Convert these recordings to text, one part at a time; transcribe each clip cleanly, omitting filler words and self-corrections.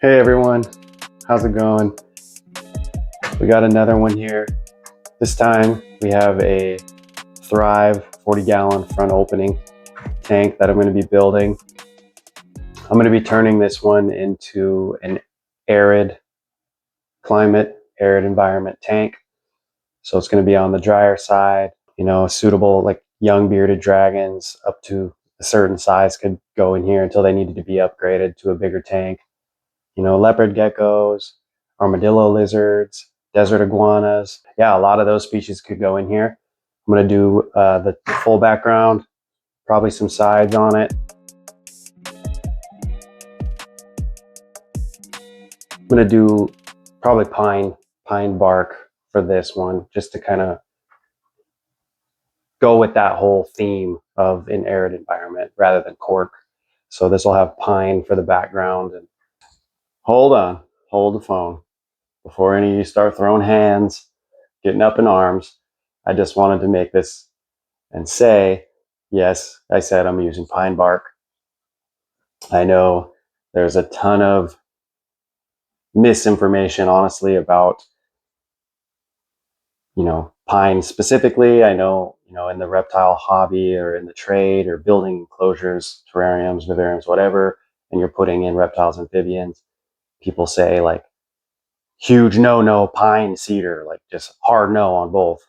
Hey everyone, how's it going? We got another one here. This time we have a Thrive 40-gallon front opening tank that I'm going to be building. I'm going to be turning this one into an arid climate, arid environment tank. So it's going to be on the drier side, suitable like young bearded dragons up to a certain size could go in here until they needed to be upgraded to a bigger tank. Leopard geckos, armadillo lizards, desert iguanas. Yeah, a lot of those species could go in here. I'm going to do the full background, probably some sides on it. I'm going to do probably pine bark for this one, just to kind of go with that whole theme of an arid environment rather than cork. So this will have pine for the background. And hold on, hold the phone before any of you start throwing hands, getting up in arms. I just wanted to make this and say, yes, I said I'm using pine bark. I know there's a ton of misinformation, honestly, about, pine specifically. I know, in the reptile hobby or in the trade or building enclosures, terrariums, vivariums, whatever, and you're putting in reptiles, amphibians, people say like huge no, pine, cedar, like just hard no on both.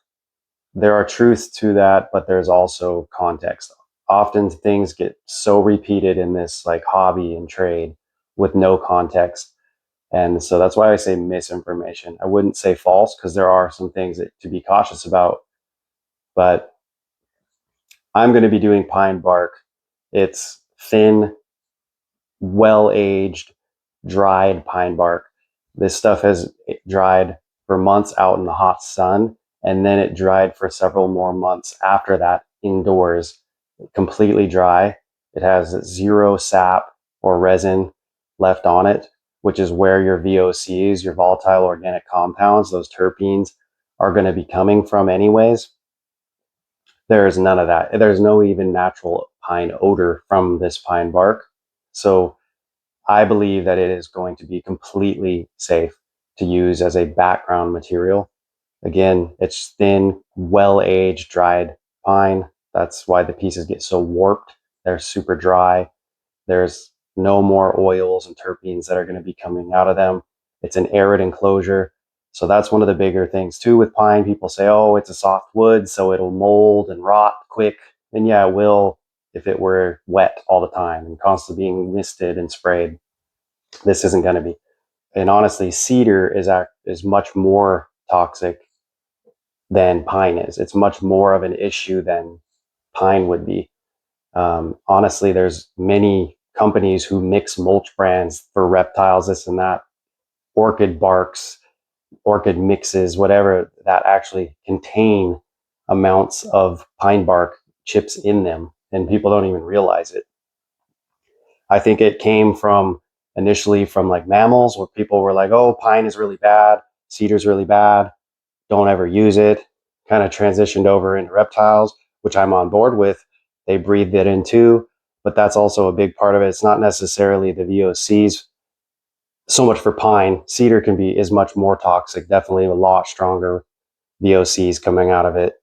There are truths to that, but there's also context. Often things get so repeated in this like hobby and trade with no context. And so that's why I say misinformation. I wouldn't say false because there are some things that to be cautious about, but I'm going to be doing pine bark. It's thin, well-aged, dried pine bark. This stuff has dried for months out in the hot sun, and then it dried for several more months after that indoors, completely dry. It has zero sap or resin left on it, which is where your VOCs, your volatile organic compounds, those terpenes, are going to be coming from anyways. There's none of that. There's no even natural pine odor from this pine bark. So I believe that it is going to be completely safe to use as a background material. Again, it's thin, well-aged, dried pine. That's why the pieces get so warped. They're super dry. There's no more oils and terpenes that are going to be coming out of them. It's an arid enclosure. So that's one of the bigger things too with pine. People say, oh, it's a soft wood, so it'll mold and rot quick. And yeah, it will if it were wet all the time and constantly being misted and sprayed. This isn't going to be. And honestly, cedar is much more toxic than pine is. It's much more of an issue than pine would be. Honestly, there's many companies who mix mulch brands for reptiles, this and that, orchid barks, orchid mixes, whatever, that actually contain amounts of pine bark chips in them, and people don't even realize it. I think it came from initially from like mammals, where people were like, oh, pine is really bad, cedar's really bad, don't ever use it. Kind of transitioned over into reptiles, which I'm on board with. They breathed it in too, but that's also a big part of it. It's not necessarily the VOCs so much for pine. Cedar is much more toxic, definitely a lot stronger VOCs coming out of it.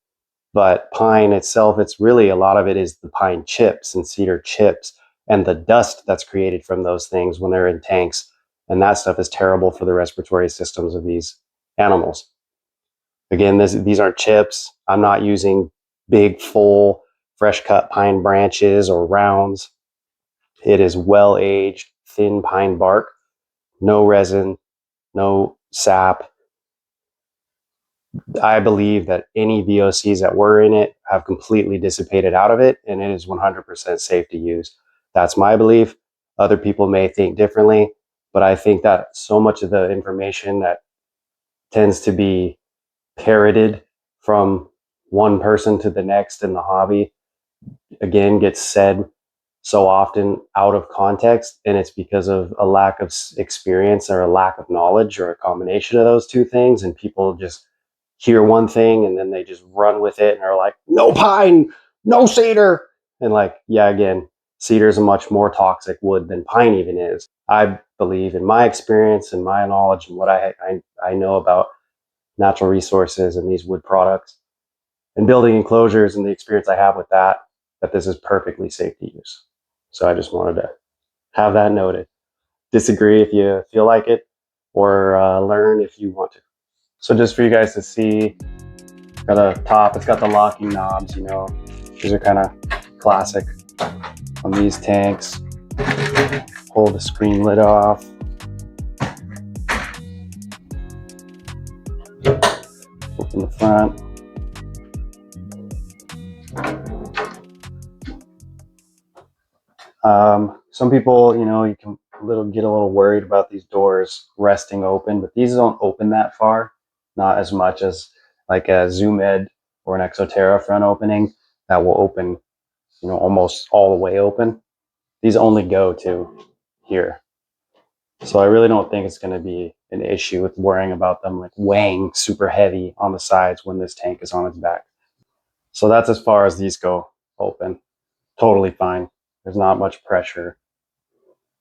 But pine itself, it's really a lot of it is the pine chips and cedar chips and the dust that's created from those things when they're in tanks. And that stuff is terrible for the respiratory systems of these animals. Again, these aren't chips. I'm not using big, full, fresh cut pine branches or rounds. It is well aged, thin pine bark, no resin, no sap. I believe that any VOCs that were in it have completely dissipated out of it, and it is 100% safe to use. That's my belief. Other people may think differently, but I think that so much of the information that tends to be parroted from one person to the next in the hobby, again, gets said so often out of context, and it's because of a lack of experience or a lack of knowledge or a combination of those two things, and people just hear one thing and then they just run with it and are like, no pine, no cedar, and like, yeah, again, Cedar is a much more toxic wood than pine even is. I believe, in my experience and my knowledge and what I know about natural resources and these wood products and building enclosures and the experience I have with that, that this is perfectly safe to use. So I just wanted to have that noted. Disagree if you feel like it, or learn if you want to. So just for you guys to see, got a top, it's got the locking knobs, you know, these are kind of classic on these tanks. Pull the screen lid off. Open the front. Some people, you know, you can get a little worried about these doors resting open, but these don't open that far, not as much as like a Zoom Ed or an Exoterra front opening that will open, you know, almost all the way open. These only go to here. So I really don't think it's going to be an issue with worrying about them like weighing super heavy on the sides when this tank is on its back. So that's as far as these go open. Totally fine. There's not much pressure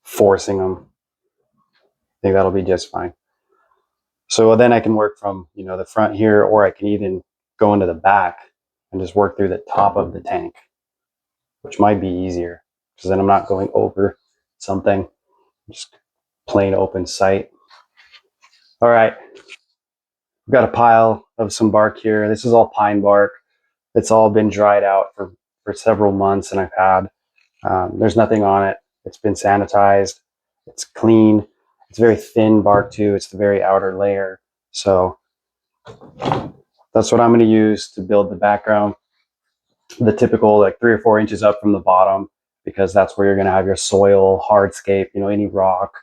forcing them. I think that'll be just fine. So then I can work from, you know, the front here, or I can even go into the back and just work through the top of the tank, which might be easier because then I'm not going over something, just plain open sight. All right, we've got a pile of some bark here. This is all pine bark. It's all been dried out for several months, and I've had, there's nothing on it. It's been sanitized. It's clean. It's very thin bark too. It's the very outer layer. So that's what I'm going to use to build the background. The typical like 3 or 4 inches up from the bottom, because that's where you're going to have your soil, hardscape, you know, any rock,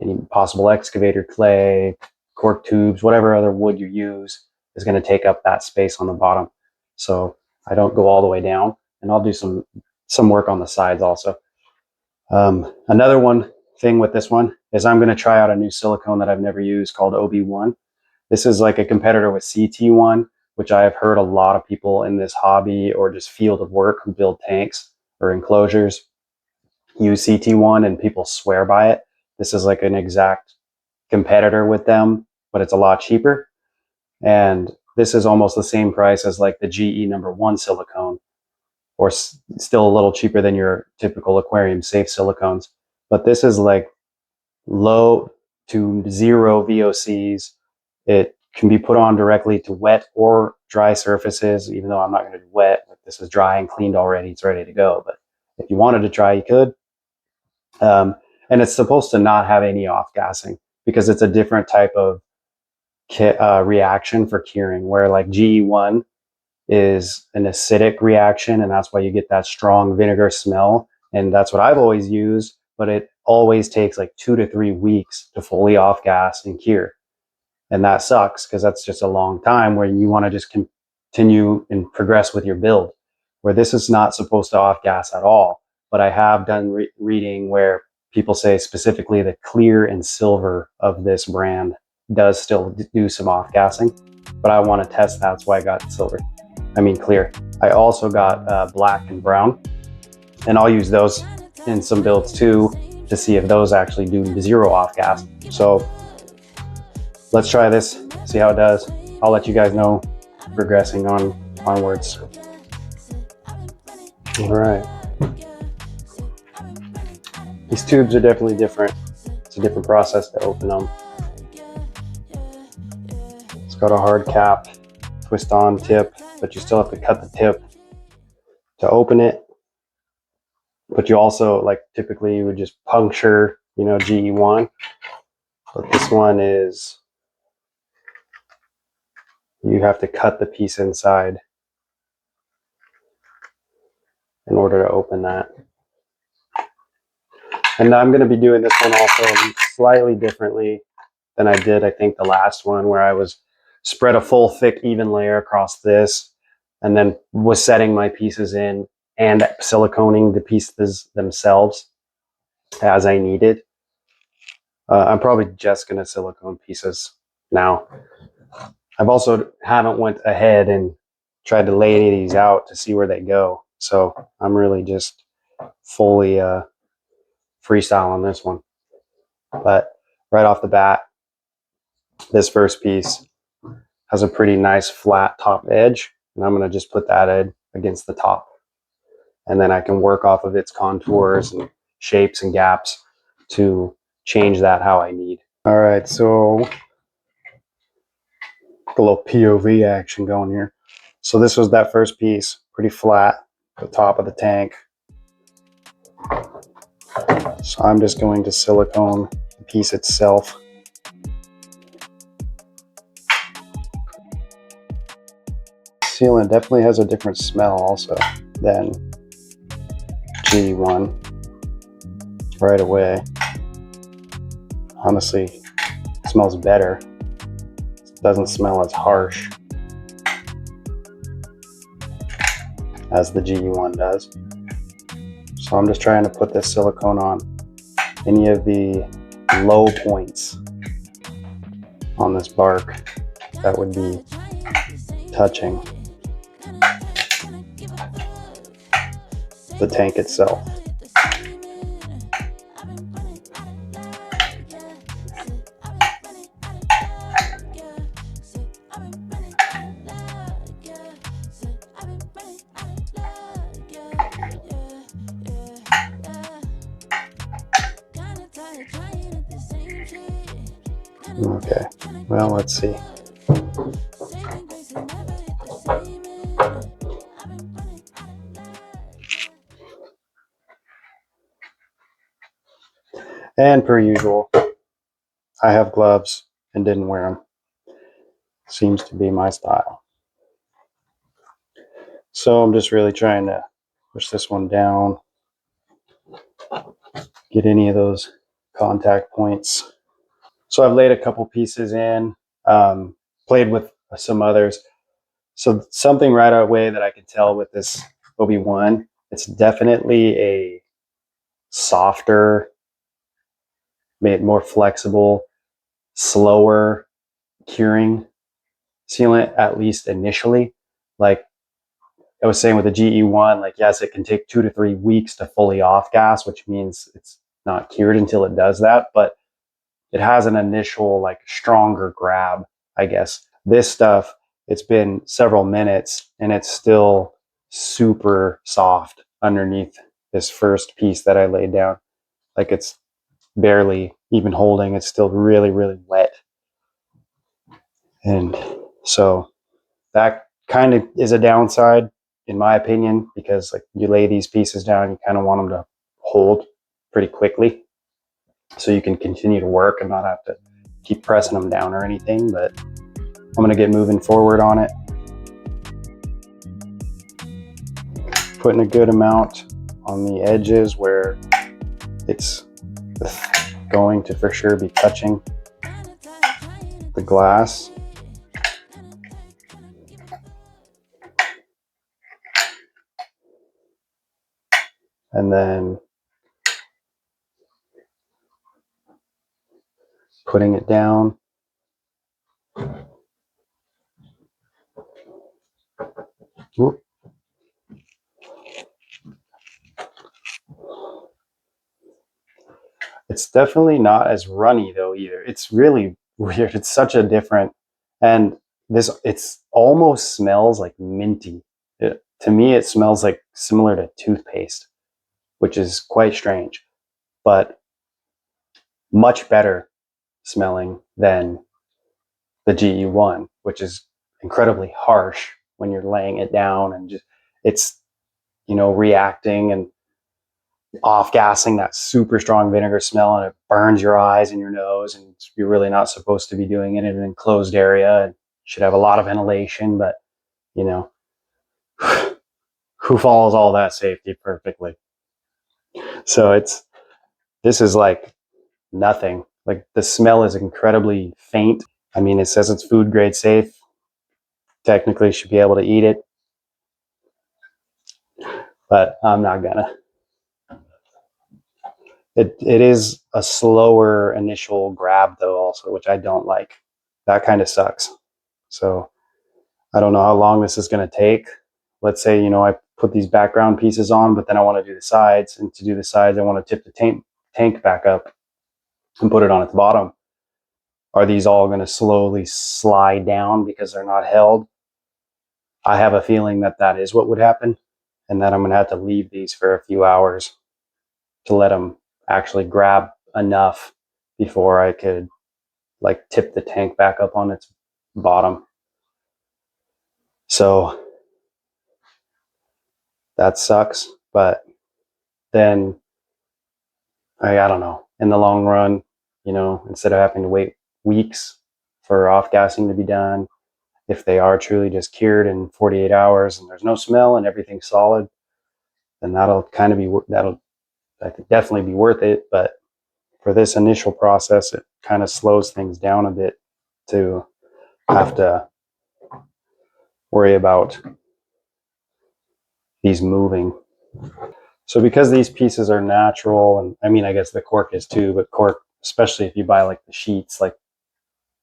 any possible excavator clay, cork tubes, whatever other wood you use is going to take up that space on the bottom. So I don't go all the way down, and I'll do some work on the sides also. Another one thing with this one is I'm going to try out a new silicone that I've never used called OB1. This is like a competitor with CT1, which I have heard a lot of people in this hobby or just field of work who build tanks or enclosures use CT1, and people swear by it. This is like an exact competitor with them, but it's a lot cheaper. And this is almost the same price as like the GE #1 silicone, or still a little cheaper than your typical aquarium safe silicones. But this is like low to zero VOCs. It can be put on directly to wet or dry surfaces, even though I'm not going to do wet. This is dry and cleaned already. It's ready to go. But if you wanted to try, you could. And it's supposed to not have any off-gassing because it's a different type of reaction for curing, where like GE1 is an acidic reaction, and that's why you get that strong vinegar smell. And that's what I've always used, but it always takes like 2 to 3 weeks to fully off gas and cure. And that sucks because that's just a long time where you want to just continue and progress with your build, where this is not supposed to off gas at all. But I have done reading where people say specifically the clear and silver of this brand does still do some off gassing, but I want to test that. That's why I got silver. I mean clear. I also got black and brown, and I'll use those in some builds too to see if those actually do zero off gas. So let's try this, see how it does. I'll let you guys know progressing onwards. All right. These tubes are definitely different. It's a different process to open them. It's got a hard cap, twist on tip, but you still have to cut the tip to open it. But you also, like typically you would just puncture, you know, GE1. But this one is, you have to cut the piece inside in order to open that. And I'm going to be doing this one also slightly differently than I did, I think, the last one, where I was spread a full, thick, even layer across this, and then was setting my pieces in and siliconing the pieces themselves as I needed. I'm probably just going to silicone pieces now. I've also haven't went ahead and tried to lay any of these out to see where they go. So I'm really just fully freestyle on this one. But right off the bat, this first piece has a pretty nice flat top edge, and I'm going to just put that in against the top. And then I can work off of its contours and shapes and gaps to change that how I need. All right, so a little POV action going here. So this was that first piece, pretty flat, the top of the tank. So I'm just going to silicone the piece itself. Sealant definitely has a different smell also than G1 right away. Honestly, it smells better. It doesn't smell as harsh as the GE1 does. So I'm just trying to put this silicone on any of the low points on this bark that would be touching the tank itself. Okay, well, let's see. And per usual, I have gloves and didn't wear them. Seems to be my style. So I'm just really trying to push this one down, get any of those contact points. So I've laid a couple pieces in, played with some others. So something right away that I can tell with this OB1, it's definitely a softer, more flexible, slower curing sealant, at least initially. Like I was saying with the GE1, like, yes, it can take 2 to 3 weeks to fully off gas, which means it's not cured until it does that, but it has an initial, like, stronger grab, I guess. This stuff, it's been several minutes and it's still super soft underneath this first piece that I laid down. Like, it's barely even holding. It's still really, really wet. And so that kind of is a downside, in my opinion, because like you lay these pieces down, you kind of want them to hold pretty quickly so you can continue to work and not have to keep pressing them down or anything. But I'm going to get moving forward on it. Putting a good amount on the edges where it's going to for sure be touching the glass. And then putting it down. Whoop. It's definitely not as runny though either. It's really weird. It's such a different, and it's almost smells like minty. To me, it smells like similar to toothpaste, which is quite strange, but much better smelling than the GE1, which is incredibly harsh when you're laying it down and just it's reacting and off-gassing that super strong vinegar smell, and it burns your eyes and your nose, and you're really not supposed to be doing it in an enclosed area and should have a lot of ventilation, but who follows all that safety perfectly? So this is like nothing. Like the smell is incredibly faint. I mean, it says it's food grade safe. Technically should be able to eat it, but I'm not gonna. It is a slower initial grab though also, which I don't like. That kind of sucks. So I don't know how long this is going to take. Let's say, I put these background pieces on, but then I want to do the sides. And to do the sides, I want to tip the tank back up and put it on its bottom. Are these all going to slowly slide down because they're not held? I have a feeling that that is what would happen, and that I'm going to have to leave these for a few hours to let them actually grab enough before I could like tip the tank back up on its bottom. So that sucks, but then I don't know, in the long run, you know, instead of having to wait weeks for off gassing to be done, if they are truly just cured in 48 hours and there's no smell and everything's solid, then that'll kind of be, that'll, I think, definitely be worth it. But for this initial process, it kind of slows things down a bit to have to worry about these moving. So because these pieces are natural, and I mean, I guess the cork is too, but cork, especially if you buy like the sheets like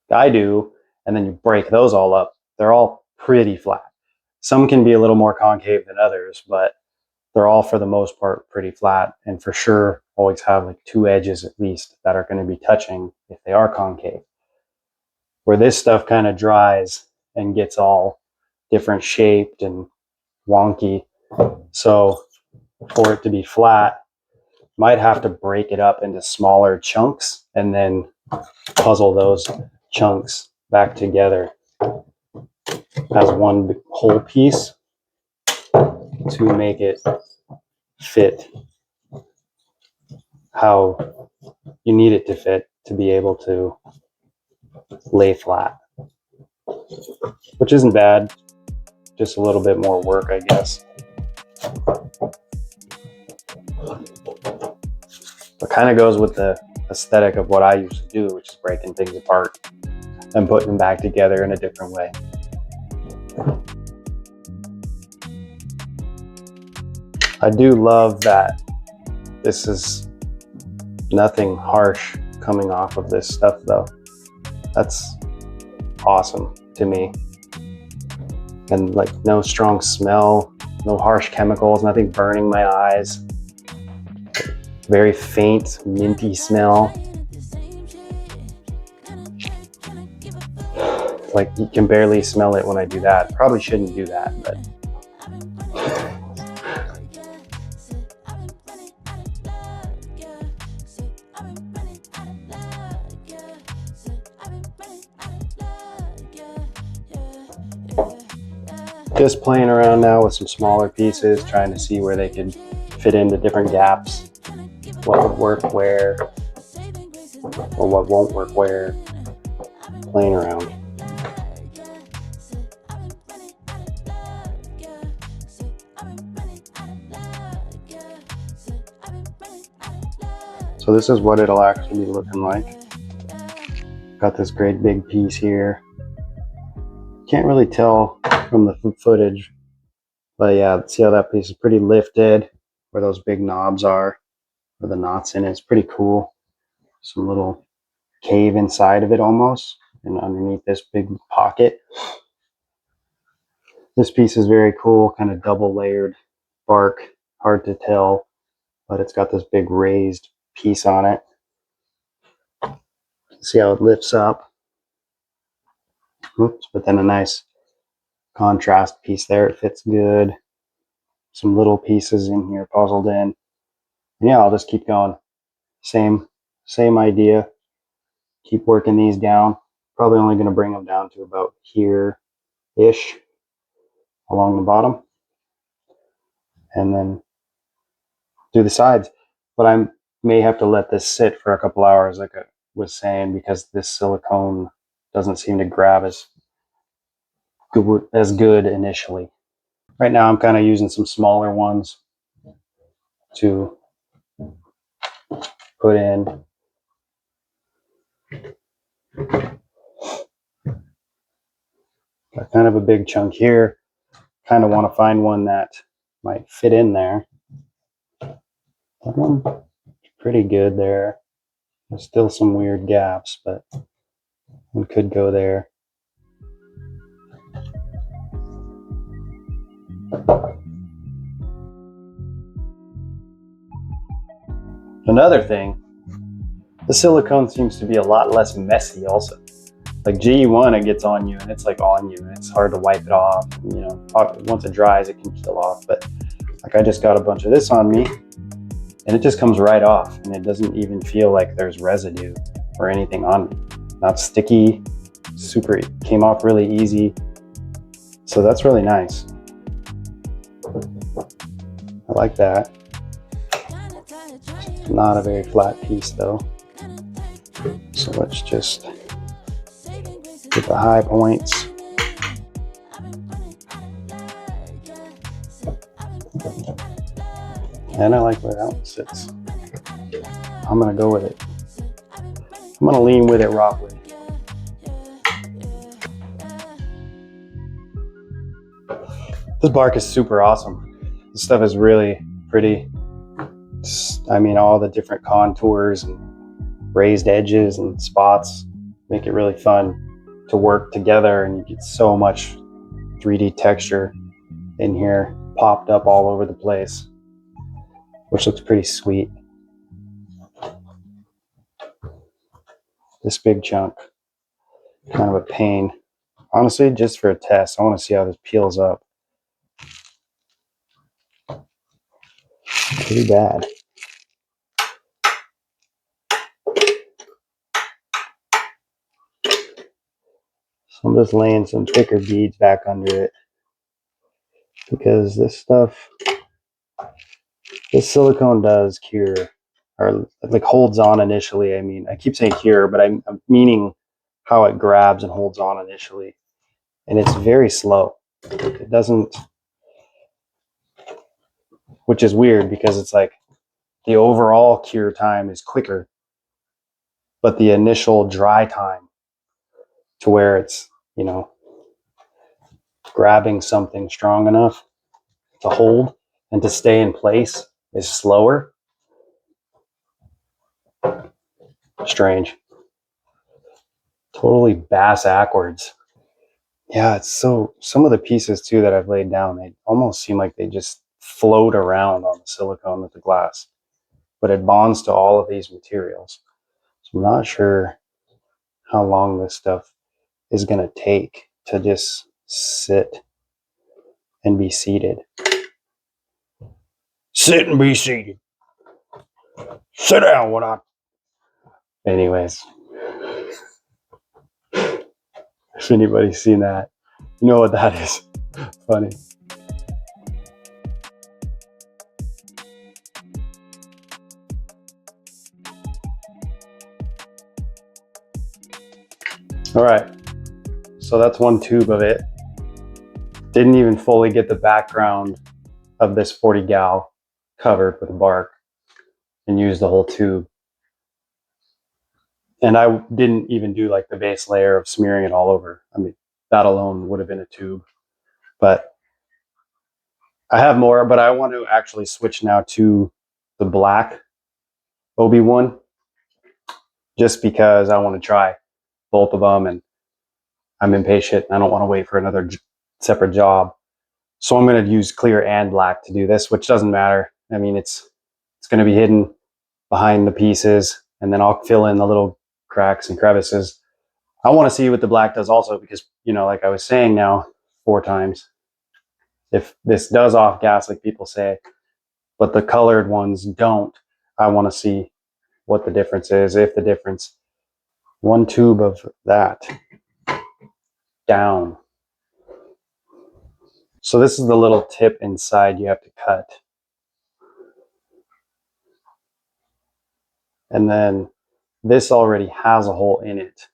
I do, and then you break those all up, they're all pretty flat. Some can be a little more concave than others, but they're all for the most part pretty flat, and for sure always have like two edges at least that are going to be touching if they are concave. Where this stuff kind of dries and gets all different shaped and wonky. So for it to be flat, might have to break it up into smaller chunks and then puzzle those chunks back together as one whole piece to make it fit how you need it to fit to be able to lay flat, which isn't bad, just a little bit more work, I guess. But kind of goes with the aesthetic of what I used to do, which is breaking things apart and putting them back together in a different way. I do love that this is nothing harsh coming off of this stuff though. That's awesome to me. And like no strong smell, no harsh chemicals, nothing burning my eyes. Very faint, minty smell. Like you can barely smell it when I do that. Probably shouldn't do that, but just playing around now with some smaller pieces, trying to see where they could fit into different gaps, what would work where, or what won't work where, playing around. So this is what it'll actually be looking like. Got this great big piece here. Can't really tell from the footage, but yeah, see how that piece is pretty lifted, where those big knobs are, where the knots in it. It's pretty cool. Some little cave inside of it almost, and underneath this big pocket. This piece is very cool, kind of double layered bark, hard to tell, but it's got this big raised piece on it. See how it lifts up. Oops, but then a nice contrast piece there. It fits good. Some little pieces in here puzzled in. And yeah, I'll just keep going. Same idea. Keep working these down. Probably only going to bring them down to about here-ish along the bottom. And then do the sides. But I may have to let this sit for a couple hours, like I was saying, because this silicone doesn't seem to grab as good initially. Right now I'm kind of using some smaller ones to put in. Got kind of a big chunk here. Kind of want to find one that might fit in there. That one, pretty good there. There's still some weird gaps, but one could go there. Another thing, the silicone seems to be a lot less messy also. Like GE1, it gets on you and it's like on you and it's hard to wipe it off. You know, once it dries, it can peel off. But like I just got a bunch of this on me and it just comes right off and it doesn't even feel like there's residue or anything on me. Not sticky, super, came off really easy. So that's really nice. I like that. Not a very flat piece though. So let's just get the high points. And I like where that one sits. I'm gonna go with it. I'm gonna lean with it rock with. This bark is super awesome. This stuff is really pretty. I mean, all the different contours and raised edges and spots make it really fun to work together, and you get so much 3D texture in here, popped up all over the place, which looks pretty sweet. This big chunk, kind of a pain. Honestly, just for a test, I want to see how this peels up. Pretty bad. So I'm just laying some thicker beads back under it because this stuff, this silicone does cure, or like holds on initially. I mean, I keep saying cure, but I'm meaning how it grabs and holds on initially. And it's very slow. It doesn't, which is weird because it's like the overall cure time is quicker, but the initial dry time to where it's, you know, grabbing something strong enough to hold and to stay in place is slower. Strange. Totally bass-ackwards. Yeah, it's so, some of the pieces too that I've laid down, they almost seem like they just float around on the silicone with the glass, but it bonds to all of these materials. So I'm not sure how long this stuff is going to take to just sit and be seated. Sit and be seated. Sit down when I... Anyways, if anybody's seen that, you know what that is. Funny. All right, so that's one tube of it. Didn't even fully get the background of this 40 gal covered with bark and use the whole tube. And I didn't even do like the base layer of smearing it all over. I mean, that alone would have been a tube. But I have more, but I want to actually switch now to the black OB1 just because I want to try both of them and I'm impatient. I don't want to wait for another separate job. So I'm going to use clear and black to do this, which doesn't matter. I mean, it's going to be hidden behind the pieces and then I'll fill in the little cracks and crevices. I want to see what the black does also because, you know, like I was saying now 4 times, if this does off gas like people say, but the colored ones don't, I want to see what the difference is, if the difference. 1 tube of that down. So this is the little tip inside you have to cut. And then this already has a hole in it.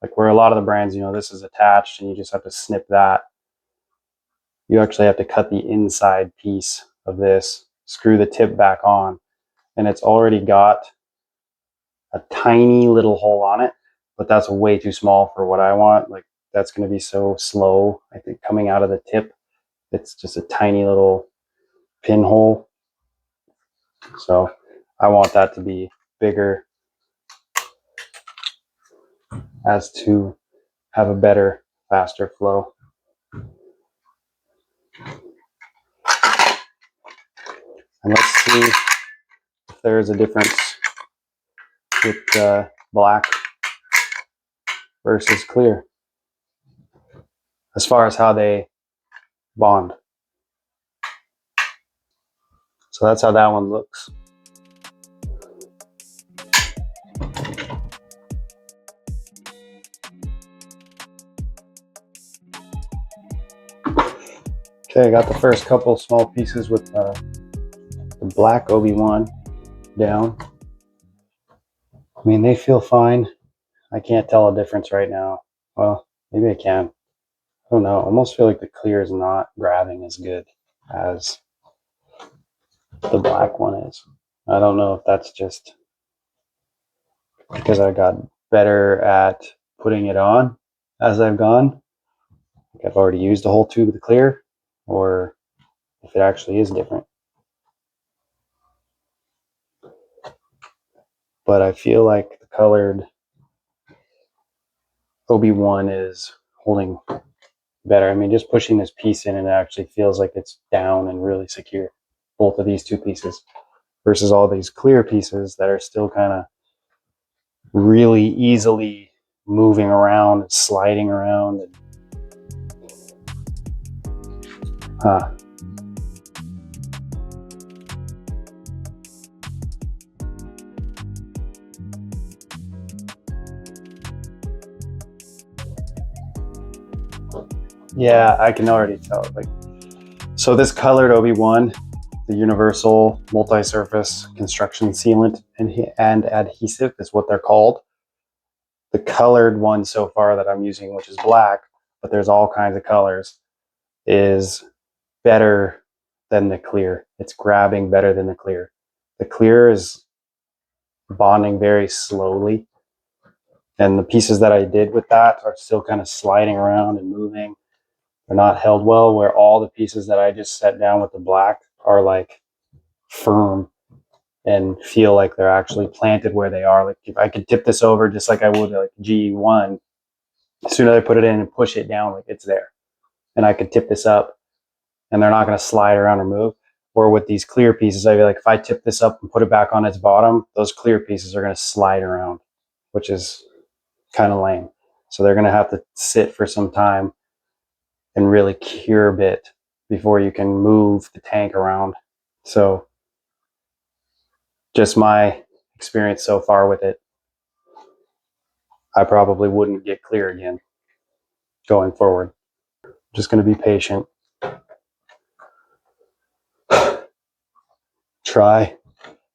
Like where a lot of the brands, you know, this is attached and you just have to snip that. You actually have to cut the inside piece of this, screw the tip back on, and it's already got a tiny little hole on it, but that's way too small for what I want. Like that's going to be so slow. I think coming out of the tip, it's just a tiny little pinhole. So I want that to be bigger as to have a better, faster flow. And let's see if there's a difference with black versus clear as far as how they bond. So that's how that one looks. Okay, I got the first couple small pieces with the black Obi-Wan down. I mean, they feel fine. I can't tell a difference right now. Well, maybe I can. I don't know. I almost feel like the clear is not grabbing as good as the black one is. I don't know if that's just because I got better at putting it on as I've gone. Like I've already used the whole tube of the clear, or if it actually is different. But I feel like the colored Obi-Wan is holding better. I mean, just pushing this piece in, and it actually feels like it's down and really secure. Both of these two pieces versus all these clear pieces that are still kind of really easily moving around and sliding around. Yeah, I can already tell. Like, so this colored Obi-Wan, the universal multi-surface construction sealant and adhesive is what they're called. The colored one so far that I'm using, which is black, but there's all kinds of colors, is better than the clear. It's grabbing better than the clear. The clear is bonding very slowly, and the pieces that I did with that are still kind of sliding around and moving. They're not held well, where all the pieces that I just set down with the black are like firm and feel like they're actually planted where they are. Like if I could tip this over just like I would like G1, as soon as I put it in and push it down, like it's there. And I could tip this up and they're not going to slide around or move. Or with these clear pieces, I feel like if I tip this up and put it back on its bottom, those clear pieces are going to slide around, which is kind of lame. So they're going to have to sit for some time and really cure a bit before you can move the tank around. So just my experience so far with it, I probably wouldn't get clear again going forward. Just going to be patient. Try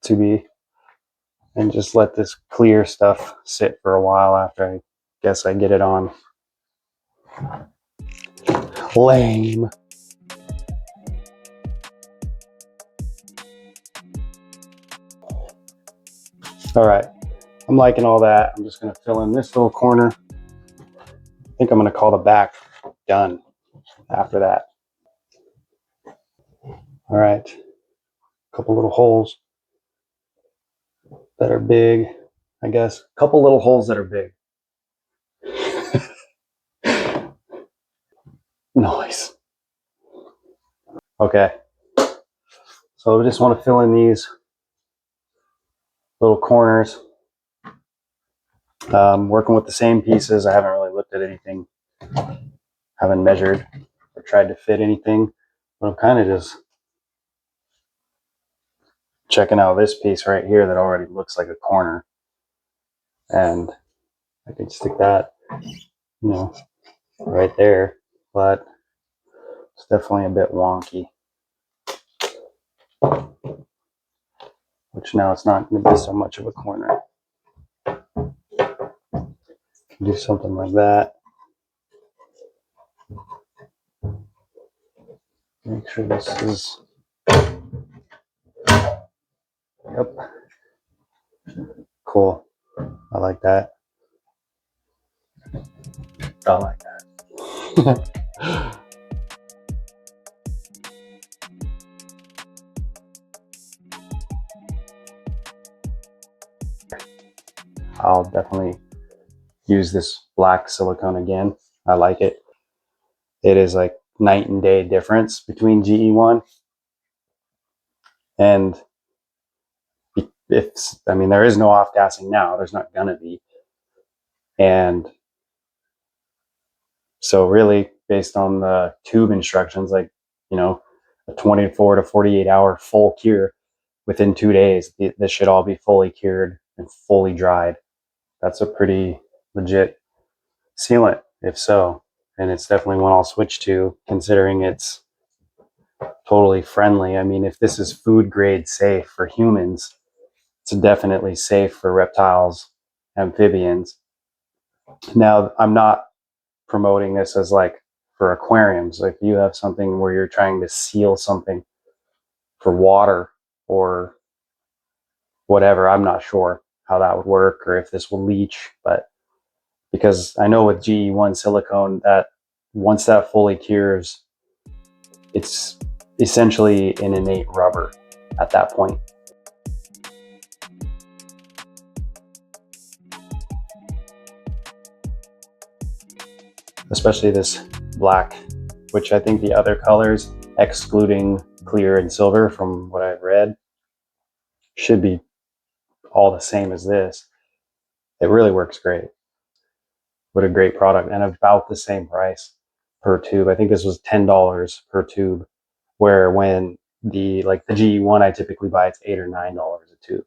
to be, and just let this clear stuff sit for a while after I guess I get it on. Lame. All right, I'm liking all that. I'm just going to fill in this little corner. I think I'm going to call the back done after that. All right, a couple little holes that are big, I guess. A couple little holes that are big. Nice. Okay, so I just want to fill in these little corners. Working with the same pieces. I haven't really looked at anything, haven't measured or tried to fit anything, but I'm kind of just checking out this piece right here that already looks like a corner, and I could stick that, right there, but it's definitely a bit wonky, which now it's not going to be so much of a corner. Do something like that. Make sure this is, yep, cool. I like that. I like that. I'll definitely use this black silicone again. I like it. It is like night and day difference between GE1, and I mean, there is no off gassing now. There's not gonna be. And so really based on the tube instructions, like, a 24 to 48 hour full cure within 2 days, this should all be fully cured and fully dried. That's a pretty legit sealant, if so. And it's definitely one I'll switch to, considering it's totally friendly. I mean, if this is food grade safe for humans, it's definitely safe for reptiles, amphibians. Now, I'm not promoting this as like for aquariums. If you have something where you're trying to seal something for water or whatever, I'm not sure how that would work or if this will leach. But because I know with GE1 silicone that once that fully cures, it's essentially an innate rubber at that point. Especially this black, which I think the other colors, excluding clear and silver from what I've read, should be all the same as this. It really works great. What a great product, and about the same price per tube. I think this was $10 per tube, where when the GE1 I typically buy, it's $8 or $9 a tube.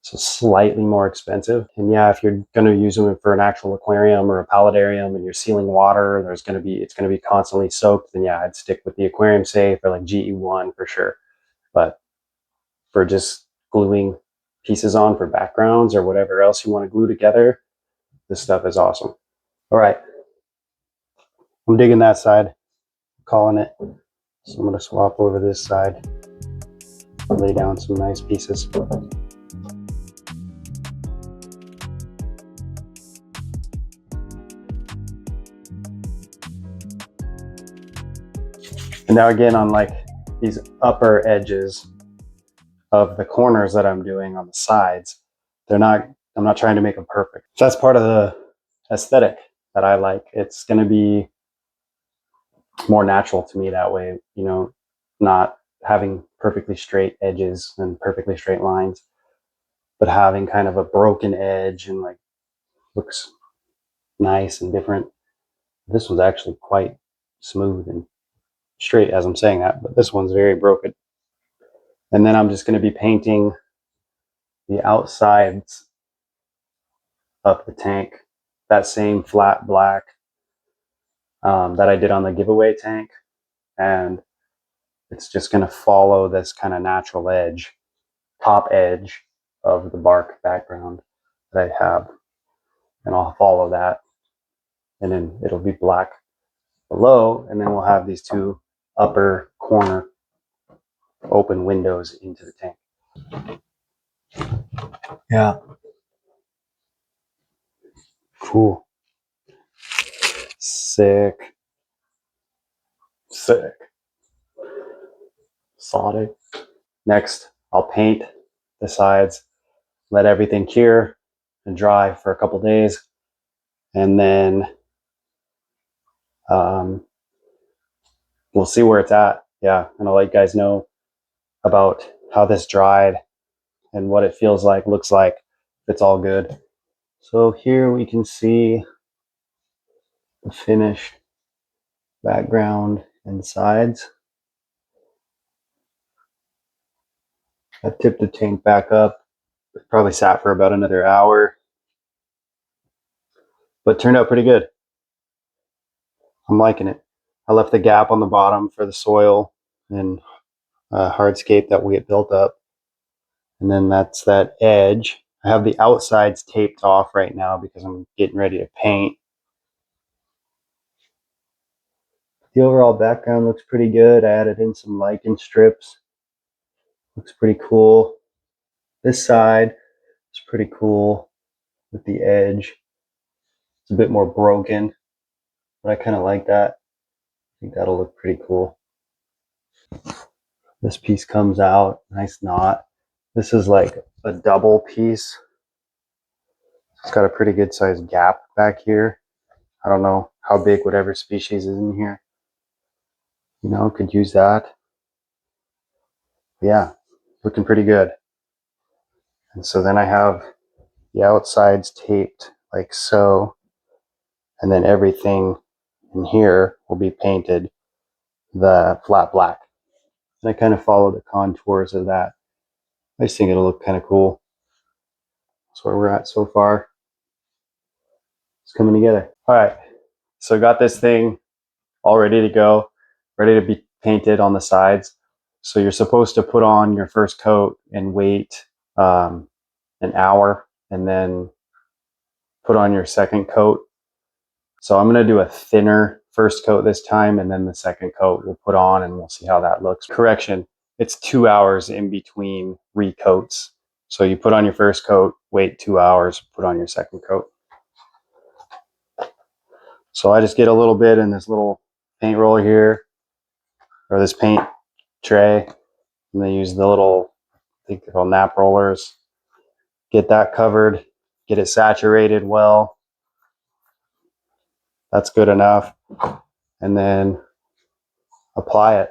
So slightly more expensive. And yeah, if you're going to use them for an actual aquarium or a paludarium and you're sealing water, it's going to be constantly soaked, then yeah, I'd stick with the aquarium safe or like GE1 for sure. But for just gluing pieces on for backgrounds or whatever else you want to glue together, this stuff is awesome. All right, I'm digging that side, calling it. So I'm going to swap over this side, lay down some nice pieces. And now again, on like these upper edges of the corners that I'm doing on the sides, I'm not trying to make them perfect. So that's part of the aesthetic that I like. It's going to be more natural to me that way, not having perfectly straight edges and perfectly straight lines, but having kind of a broken edge and like looks nice and different. This was actually quite smooth and straight as I'm saying that, but this one's very broken. And then I'm just going to be painting the outsides of the tank, that same flat black that I did on the giveaway tank. And it's just going to follow this kind of natural edge, top edge of the bark background that I have. And I'll follow that. And then it'll be black below. And then we'll have these two upper corner open windows into the tank. Yeah. Cool. Sick. Sick. Solid. Next, I'll paint the sides, let everything cure and dry for a couple days, and then we'll see where it's at. Yeah, and I'll let you guys know about how this dried and what it feels like, looks like, if it's all good. So here we can see the finished background and sides. I tipped the tank back up. It probably sat for about another hour, but turned out pretty good. I'm liking it. I left the gap on the bottom for the soil and hardscape that we had built up. And then that's that edge. I have the outsides taped off right now because I'm getting ready to paint. The overall background looks pretty good. I added in some lichen strips. Looks pretty cool. This side is pretty cool with the edge. It's a bit more broken, but I kind of like that. I think that'll look pretty cool. This piece comes out, nice knot. This is like a double piece. It's got a pretty good sized gap back here. I don't know how big whatever species is in here. Could use that. Yeah, looking pretty good. And so then I have the outsides taped like so, and then everything in here will be painted the flat black. And I kind of follow the contours of that. I just think it'll look kind of cool. That's where we're at so far. It's coming together. All right, so I got this thing all ready to go, ready to be painted on the sides. So you're supposed to put on your first coat and wait an hour, and then put on your second coat. So I'm going to do a thinner first coat this time, and then the second coat we'll put on and we'll see how that looks. Correction, it's 2 hours in between recoats. So you put on your first coat, wait 2 hours, put on your second coat. So I just get a little bit in this little paint roller here, or this paint tray, and they use the little, I think they're called nap rollers. Get that covered, get it saturated well. That's good enough. And then apply it.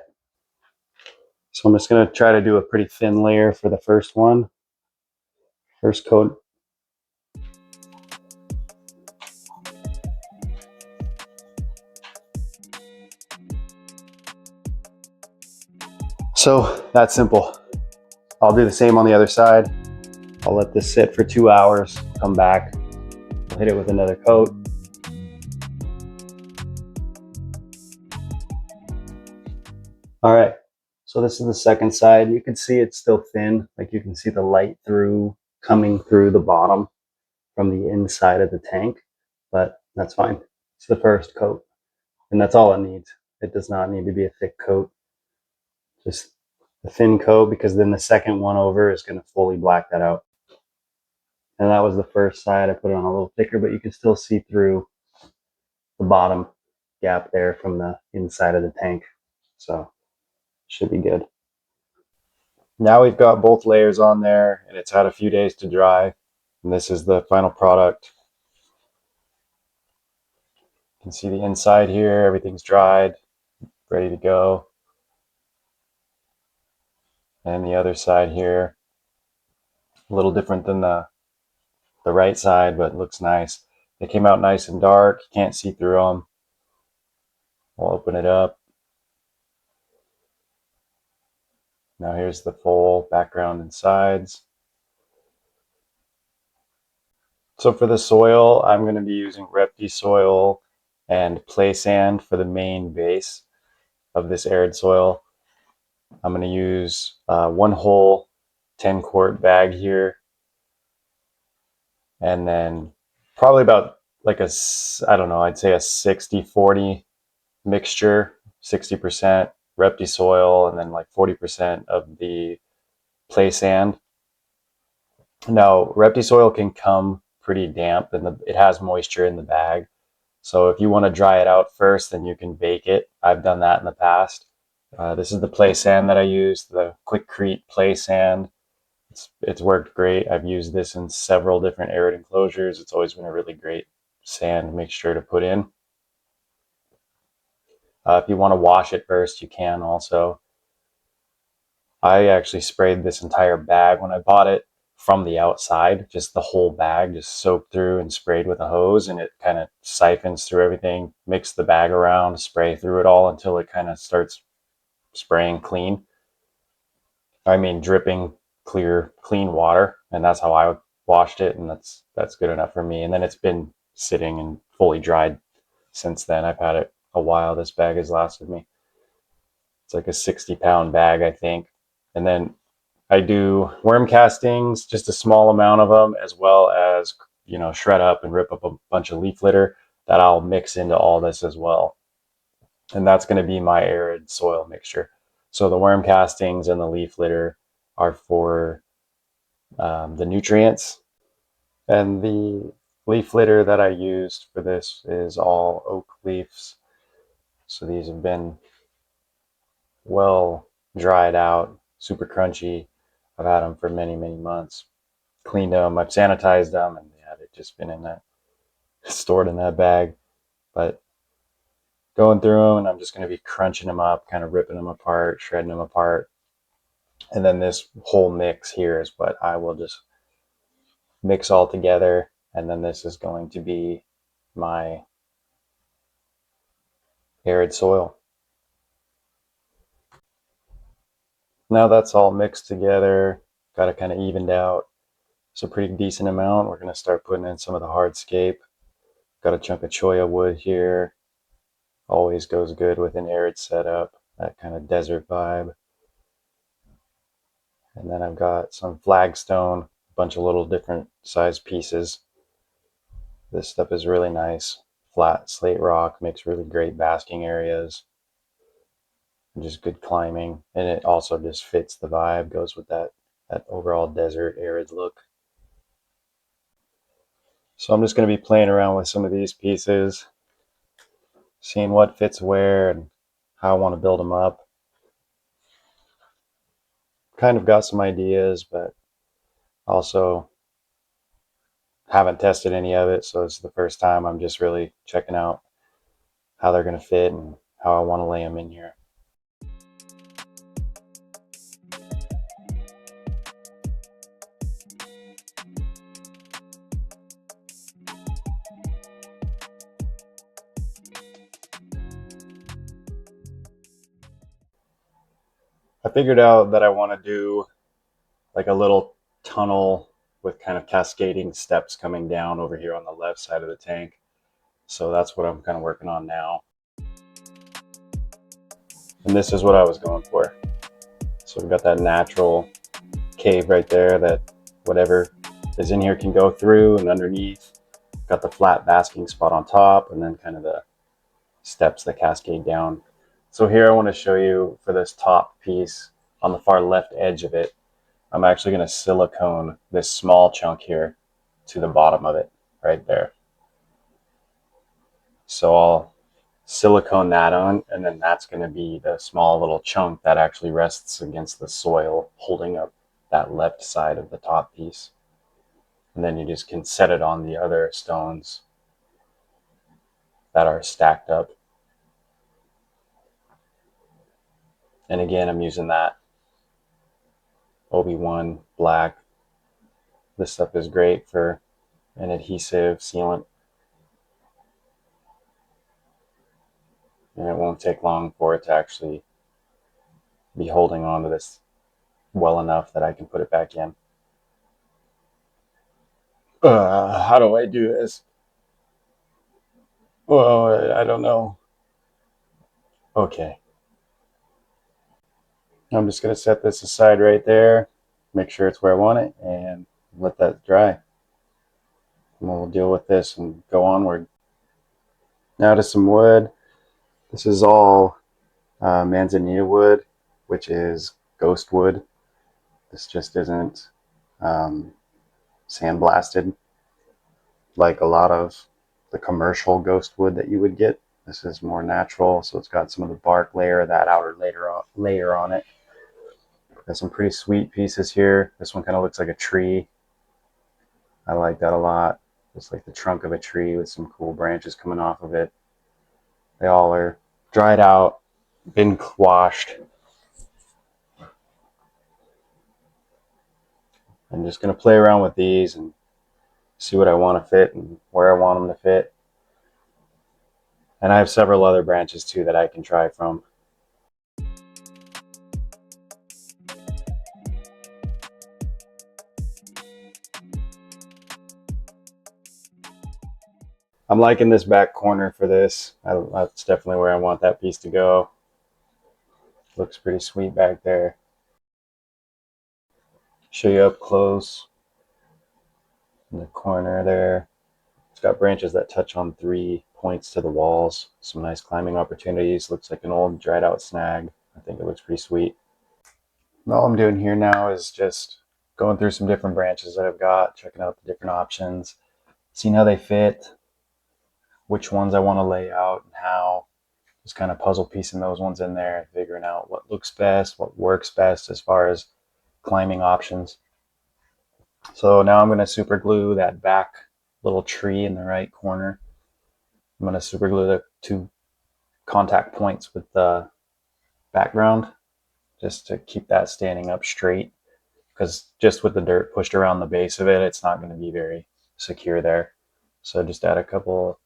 So I'm just going to try to do a pretty thin layer for the first one. First coat. So that's simple. I'll do the same on the other side. I'll let this sit for 2 hours, come back, I'll hit it with another coat. All right, so this is the second side. You can see it's still thin, like you can see the light coming through the bottom from the inside of the tank, but that's fine. It's the first coat, and that's all it needs. It does not need to be a thick coat, just a thin coat, because then the second one over is going to fully black that out. And that was the first side. I put it on a little thicker, but you can still see through the bottom gap there from the inside of the tank. So should be good. Now we've got both layers on there, and it's had a few days to dry. And this is the final product. You can see the inside here, everything's dried, ready to go. And the other side here, a little different than the right side, but looks nice. They came out nice and dark. You can't see through them. We'll open it up. Now here's the full background and sides. So for the soil, I'm going to be using Repti soil and play sand for the main base of this arid soil. I'm going to use one whole 10-quart bag here, and then probably about like a, I don't know, I'd say a 60-40 mixture, 60% Repti soil and then like 40% of the play sand. Now, Repti soil can come pretty damp, and it has moisture in the bag. So if you want to dry it out first, then you can bake it. I've done that in the past. This is the play sand that I use, the Quickcrete play sand. It's worked great. I've used this in several different arid enclosures. It's always been a really great sand mixture to put in. If you want to wash it first, you can also. I actually sprayed this entire bag when I bought it from the outside, just the whole bag, just soaked through and sprayed with a hose, and it kind of siphons through everything, mix the bag around, spray through it all until it kind of starts spraying clean. I mean, dripping clear, clean water, and that's how I washed it, and that's good enough for me. And then it's been sitting and fully dried since then. I've had it a while. This bag has lasted me. It's like a 60-pound bag, I think. And then I do worm castings, just a small amount of them, as well as, shred up and rip up a bunch of leaf litter that I'll mix into all this as well. And that's going to be my arid soil mixture. So the worm castings and the leaf litter are for the nutrients. And the leaf litter that I used for this is all oak leaves. So these have been well dried out, super crunchy. I've had them for many, many months. Cleaned them, I've sanitized them, and yeah, they've just been in that, stored in that bag. But going through them, and I'm just going to be crunching them up, kind of ripping them apart, shredding them apart. And then this whole mix here is what I will just mix all together, and then this is going to be my arid soil. Now that's all mixed together, got it kind of evened out. It's a pretty decent amount. We're going to start putting in some of the hardscape. Got a chunk of cholla wood here. Always goes good with an arid setup, that kind of desert vibe. And then I've got some flagstone, a bunch of little different size pieces. This stuff is really nice. Flat slate rock makes really great basking areas. And just good climbing. And it also just fits the vibe, goes with that overall desert arid look. So I'm just going to be playing around with some of these pieces, seeing what fits where and how I want to build them up. Kind of got some ideas, but also haven't tested any of it, so it's the first time I'm just really checking out how they're going to fit and how I want to lay them in here. I figured out that I want to do like a little tunnel with kind of cascading steps coming down over here on the left side of the tank. So that's what I'm kind of working on now. And this is what I was going for. So we've got that natural cave right there that whatever is in here can go through, and underneath got the flat basking spot on top, and then kind of the steps that cascade down. So here I want to show you for this top piece on the far left edge of it, I'm actually going to silicone this small chunk here to the bottom of it right there. So I'll silicone that on, and then that's going to be the small little chunk that actually rests against the soil, holding up that left side of the top piece. And then you just can set it on the other stones that are stacked up. And again, I'm using that OB1 black. This stuff is great for an adhesive sealant. And it won't take long for it to actually be holding on to this well enough that I can put it back in. How do I do this? Well, I don't know. Okay. I'm just going to set this aside right there, make sure it's where I want it, and let that dry. And we'll deal with this and go onward. Now to some wood. This is all manzanita wood, which is ghost wood. This just isn't sandblasted like a lot of the commercial ghost wood that you would get. This is more natural, so it's got some of the bark layer, that outer layer on it. Got some pretty sweet pieces here. This one kind of looks like a tree. I like that a lot. It's like the trunk of a tree with some cool branches coming off of it. They all are dried out, been washed. I'm just going to play around with these and see what I want to fit and where I want them to fit. And I have several other branches too that I can try from. I'm liking this back corner for this. That's definitely where I want that piece to go. Looks pretty sweet back there. Show you up close in the corner there. It's got branches that touch on 3 points to the walls. Some nice climbing opportunities. Looks like an old dried out snag. I think it looks pretty sweet. And all I'm doing here now is just going through some different branches that I've got, checking out the different options, seeing how they fit, which ones I want to lay out and how. Just kind of puzzle piecing those ones in there, figuring out what looks best, what works best as far as climbing options. So now I'm going to super glue that back little tree in the right corner. I'm going to super glue the 2 contact points with the background just to keep that standing up straight. because just with the dirt pushed around the base of it, it's not going to be very secure there. So just add a couple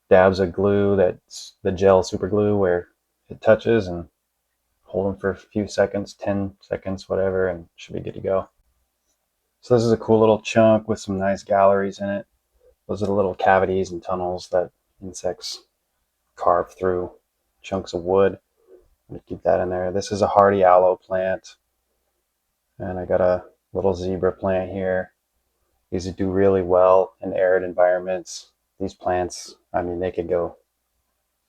dabs of glue, that's the gel super glue, where it touches, and hold them for a few seconds, 10 seconds, whatever, and should be good to go. So this is a cool little chunk with some nice galleries in it. Those are the little cavities and tunnels that insects carve through chunks of wood. I'm gonna keep that in there. This is a hardy aloe plant, and I got a little zebra plant here. These do really well in arid environments. These plants, I mean, they could go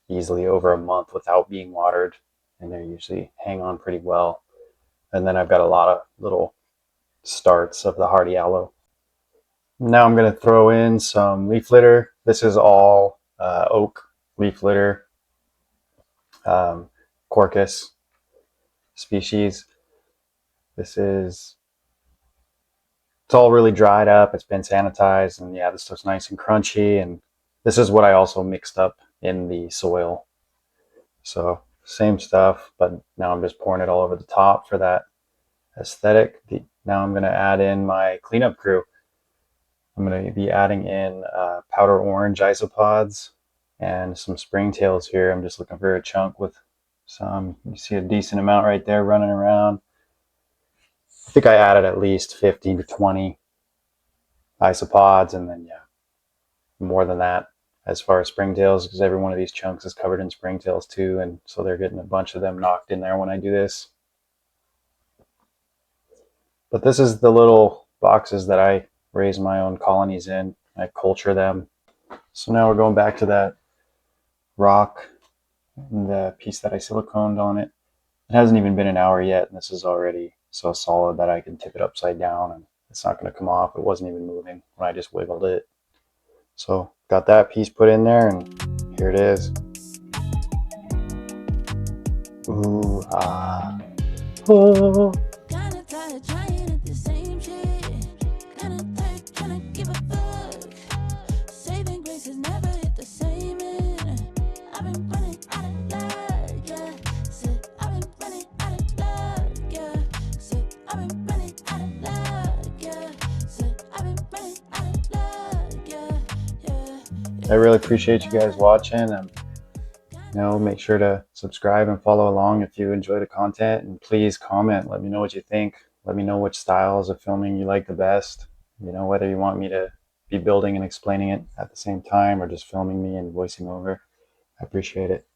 easily over a month without being watered, and they usually hang on pretty well. And then I've got a lot of little starts of the hardy aloe. Now I'm going to throw in some leaf litter. This is all oak leaf litter, Corcus species. It's all really dried up. It's been sanitized, and yeah, this stuff's nice and crunchy. And this is what I also mixed up in the soil. So same stuff, but now I'm just pouring it all over the top for that aesthetic. Now I'm going to add in my cleanup crew. I'm going to be adding in powder orange isopods and some springtails here. I'm just looking for a chunk with some, you see a decent amount right there running around. I think I added at least 15 to 20 isopods, and then yeah, more than that as far as springtails, because every one of these chunks is covered in springtails too, and so they're getting a bunch of them knocked in there when I do this. But this is the little boxes that I raise my own colonies in. I culture them. So now we're going back to that rock and the piece that I siliconed on it. It hasn't even been an hour yet, and this is already so solid that I can tip it upside down and it's not going to come off. It wasn't even moving when I just wiggled it. So got that piece put in there, and here it is. Ooh, ah. Oh. I really appreciate you guys watching, and make sure to subscribe and follow along if you enjoy the content, and please comment. Let me know what you think. Let me know which styles of filming you like the best. Whether you want me to be building and explaining it at the same time or just filming me and voicing over. I appreciate it.